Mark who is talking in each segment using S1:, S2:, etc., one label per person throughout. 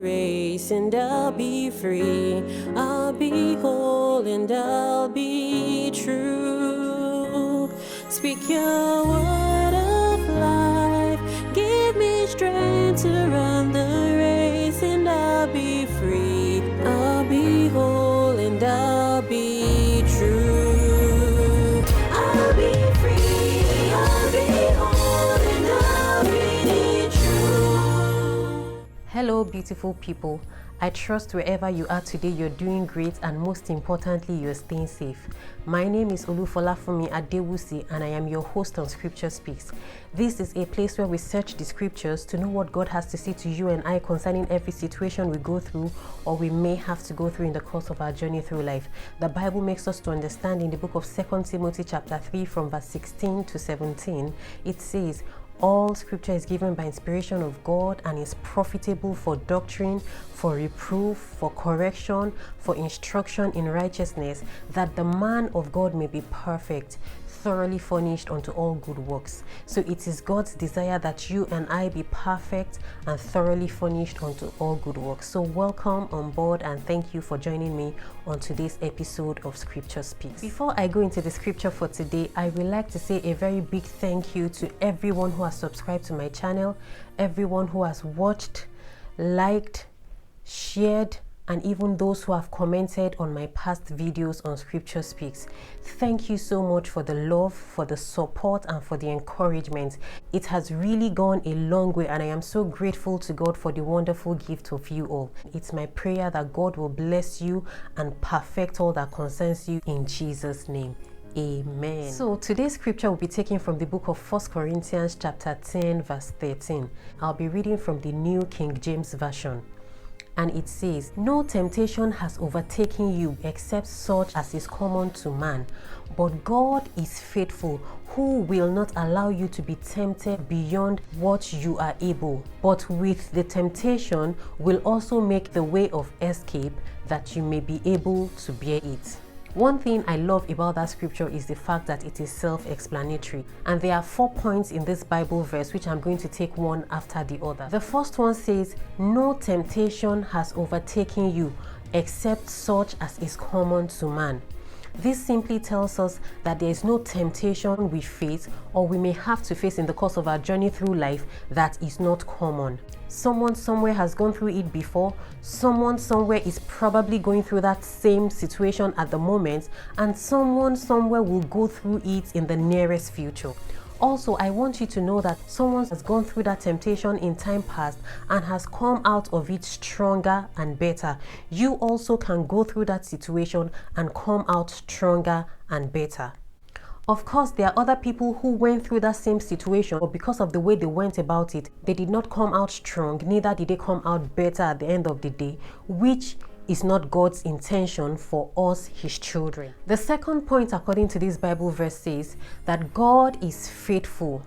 S1: Race and I'll be free, I'll be whole and I'll be true. Speak your word of life, give me strength to run the race and I'll be free, I'll be whole and I'll be true. I'll be free, I'll be whole and I'll be true.
S2: Hello beautiful people, I trust wherever you are today you're doing great and most importantly you're staying safe. My name is Olufolafumi Adewusi and I am your host on Scripture Speaks. This is a place where we search the scriptures to know what God has to say to you and I concerning every situation we go through or we may have to go through in the course of our journey through life. The Bible makes us to understand in the book of 2 Timothy chapter 3 from verse 16 to 17, it says, all scripture is given by inspiration of God and is profitable for doctrine, for reproof, for correction, for instruction in righteousness, that the man of God may be perfect, thoroughly furnished unto all good works. So it is God's desire that you and I be perfect and thoroughly furnished unto all good works. So welcome on board and thank you for joining me on today's episode of Scripture Speaks. Before I go into the scripture for today, I would like to say a very big thank you to everyone who has subscribed to my channel, everyone who has watched, liked, shared, and even those who have commented on my past videos on Scripture Speaks. Thank you so much for the love, for the support, and for the encouragement. It has really gone a long way, and I am so grateful to God for the wonderful gift of you all. It's my prayer that God will bless you and perfect all that concerns you in Jesus' name. Amen. So today's scripture will be taken from the book of 1 Corinthians chapter 10 verse 13. I'll be reading from the New King James Version. And it says, no temptation has overtaken you except such as is common to man. But God is faithful, who will not allow you to be tempted beyond what you are able, but with the temptation will also make the way of escape that you may be able to bear it. One thing I love about that scripture is the fact that it is self-explanatory. And there are 4 points in this Bible verse which I'm going to take one after the other. The first one says, no temptation has overtaken you except such as is common to man. This simply tells us that there is no temptation we face or we may have to face in the course of our journey through life that is not common. Someone somewhere has gone through it before, someone somewhere is probably going through that same situation at the moment, and someone somewhere will go through it in the nearest future. Also, I want you to know that someone has gone through that temptation in time past and has come out of it stronger and better. You also can go through that situation and come out stronger and better. Of course, there are other people who went through that same situation, but because of the way they went about it, they did not come out strong, neither did they come out better at the end of the day, which is not God's intention for us, his children. The second point according to this Bible verse says that God is faithful,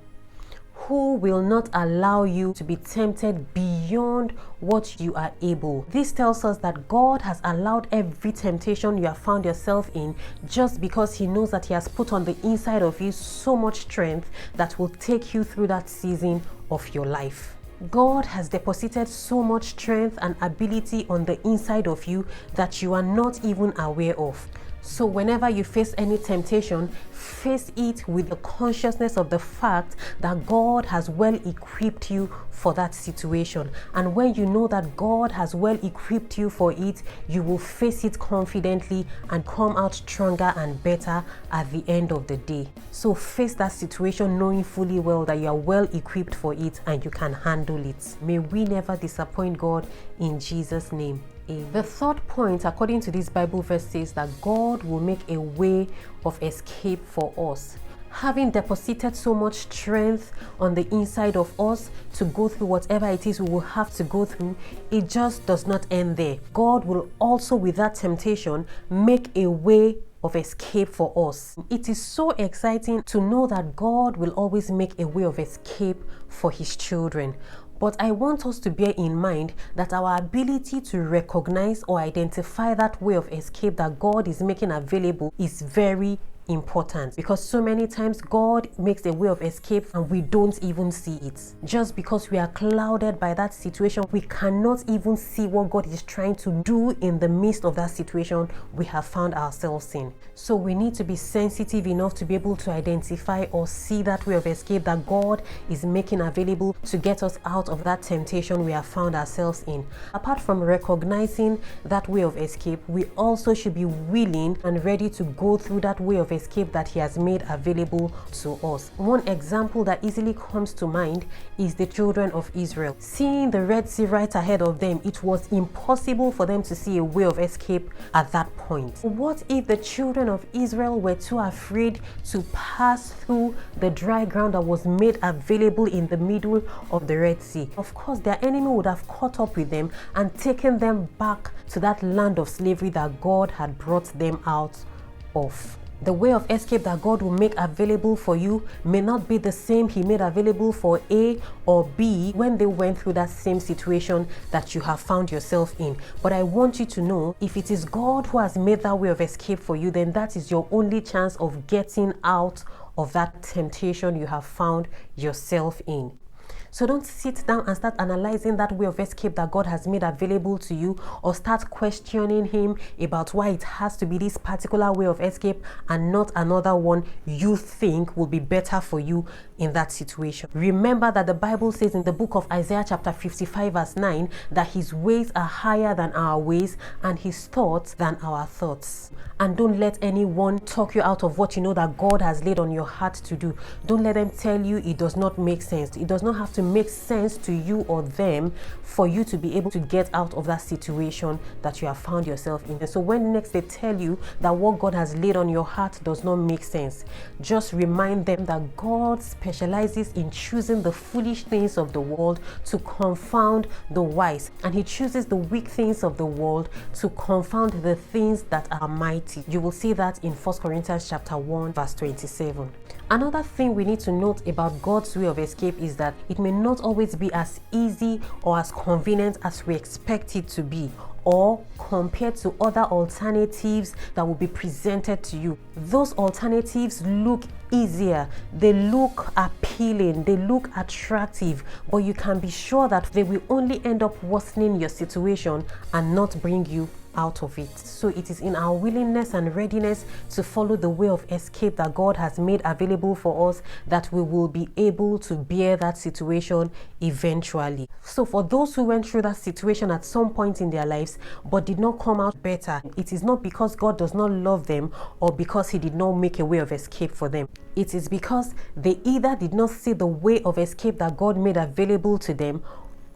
S2: who will not allow you to be tempted beyond what you are able. This tells us that God has allowed every temptation you have found yourself in just because he knows that he has put on the inside of you so much strength that will take you through that season of your life. God has deposited so much strength and ability on the inside of you that you are not even aware of. So whenever you face any temptation, face it with the consciousness of the fact that God has well equipped you for that situation. And when you know that God has well equipped you for it, you will face it confidently and come out stronger and better at the end of the day. So face that situation knowing fully well that you are well equipped for it and you can handle it. May we never disappoint God in Jesus' name. The third point according to this Bible verse says that God will make a way of escape for us. Having deposited so much strength on the inside of us to go through whatever it is we will have to go through, it just does not end there. God will also, with that temptation, make a way of escape for us. It is so exciting to know that God will always make a way of escape for his children. But I want us to bear in mind that our ability to recognize or identify that way of escape that God is making available is very, important, because so many times God makes a way of escape and we don't even see it. Just because we are clouded by that situation, we cannot even see what God is trying to do in the midst of that situation we have found ourselves in. So we need to be sensitive enough to be able to identify or see that way of escape that God is making available to get us out of that temptation we have found ourselves in. Apart from recognizing that way of escape, we also should be willing and ready to go through that way of escape that He has made available to us. One example that easily comes to mind is the children of Israel. Seeing the Red Sea right ahead of them, it was impossible for them to see a way of escape at that point. What if the children of Israel were too afraid to pass through the dry ground that was made available in the middle of the Red Sea? Of course, their enemy would have caught up with them and taken them back to that land of slavery that God had brought them out of. The way of escape that God will make available for you may not be the same He made available for A or B when they went through that same situation that you have found yourself in. But I want you to know, if it is God who has made that way of escape for you, then that is your only chance of getting out of that temptation you have found yourself in. So don't sit down and start analyzing that way of escape that God has made available to you, or start questioning Him about why it has to be this particular way of escape and not another one you think will be better for you in that situation. Remember that the Bible says in the book of Isaiah chapter 55 verse 9 that His ways are higher than our ways and His thoughts than our thoughts. And don't let anyone talk you out of what you know that God has laid on your heart to do. Don't let them tell you it does not make sense. It does not have to make sense to you or them for you to be able to get out of that situation that you have found yourself in. And so when next they tell you that what God has laid on your heart does not make sense, just remind them that God specializes in choosing the foolish things of the world to confound the wise, and He chooses the weak things of the world to confound the things that are mighty. You will see that in 1 Corinthians chapter 1 verse 27. Another thing we need to note about God's way of escape is that it may not always be as easy or as convenient as we expect it to be, or compared to other alternatives that will be presented to you. Those alternatives look easier, they look appealing, they look attractive, but you can be sure that they will only end up worsening your situation and not bring you out of it. So it is in our willingness and readiness to follow the way of escape that God has made available for us that we will be able to bear that situation eventually. So for those who went through that situation at some point in their lives but did not come out better, it is not because God does not love them or because He did not make a way of escape for them. It is because they either did not see the way of escape that God made available to them,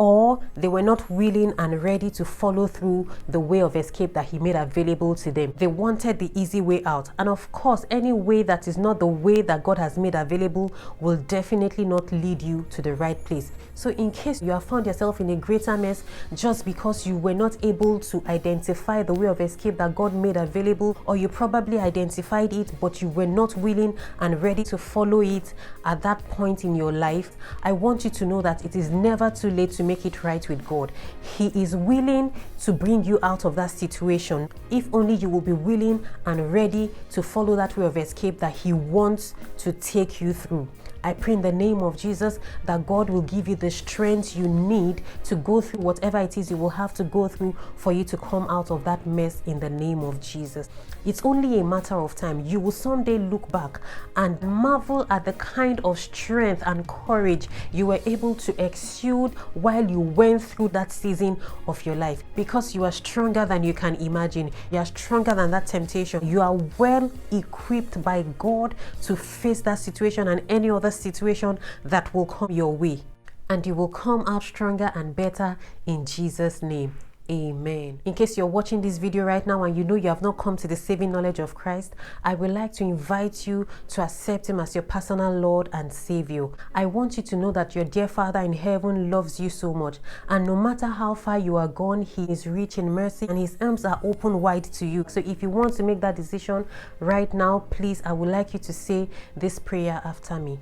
S2: or they were not willing and ready to follow through the way of escape that He made available to them. They wanted the easy way out. And of course, any way that is not the way that God has made available will definitely not lead you to the right place. So in case you have found yourself in a greater mess just because you were not able to identify the way of escape that God made available, or you probably identified it but you were not willing and ready to follow it at that point in your life, I want you to know that it is never too late to make it right with God. He is willing to bring you out of that situation if only you will be willing and ready to follow that way of escape that He wants to take you through. I pray in the name of Jesus that God will give you the strength you need to go through whatever it is you will have to go through for you to come out of that mess in the name of Jesus. It's only a matter of time. You will someday look back and marvel at the kind of strength and courage you were able to exude while you went through that season of your life, because you are stronger than you can imagine. You are stronger than that temptation. You are well equipped by God to face that situation and any other situation that will come your way, and you will come out stronger and better in Jesus' name. Amen. In case you're watching this video right now and you know you have not come to the saving knowledge of Christ, I would like to invite you to accept Him as your personal Lord and Savior. I want you to know that your dear Father in heaven loves you so much, and no matter how far you are gone, He is rich in mercy and His arms are open wide to you. So if you want to make that decision right now, please, I would like you to say this prayer after me.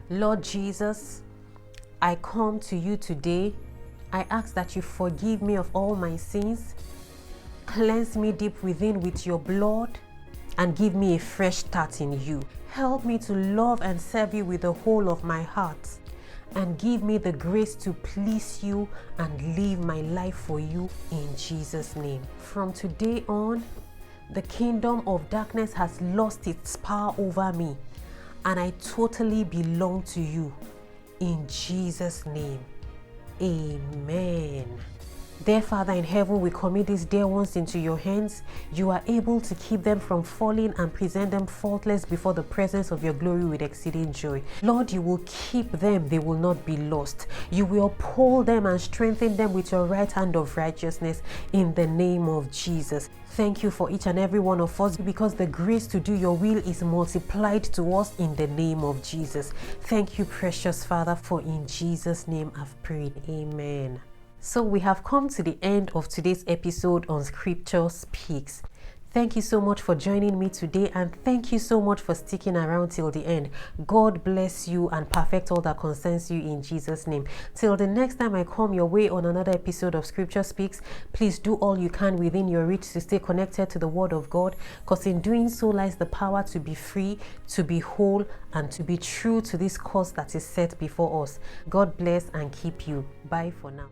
S2: Lord Jesus, I come to you today. I ask that you forgive me of all my sins. Cleanse me deep within with your blood and give me a fresh start in you. Help me to love and serve you with the whole of my heart, and give me the grace to please you and live my life for you in Jesus' name. From today on, the kingdom of darkness has lost its power over me, and I totally belong to you in Jesus' name. Amen. Dear Father in heaven, we commit these dear ones into your hands. You are able to keep them from falling and present them faultless before the presence of your glory with exceeding joy. Lord, you will keep them, they will not be lost. You will uphold them and strengthen them with your right hand of righteousness in the name of Jesus. Thank you for each and every one of us, because the grace to do your will is multiplied to us in the name of Jesus. Thank you, precious Father, for in Jesus' name I've prayed. Amen. So we have come to the end of today's episode on Scripture Speaks. Thank you so much for joining me today, and thank you so much for sticking around till the end. God bless you and perfect all that concerns you in Jesus' name. Till the next time I come your way on another episode of Scripture Speaks, please do all you can within your reach to stay connected to the Word of God, because in doing so lies the power to be free, to be whole, and to be true to this cause that is set before us. God bless and keep you. Bye for now.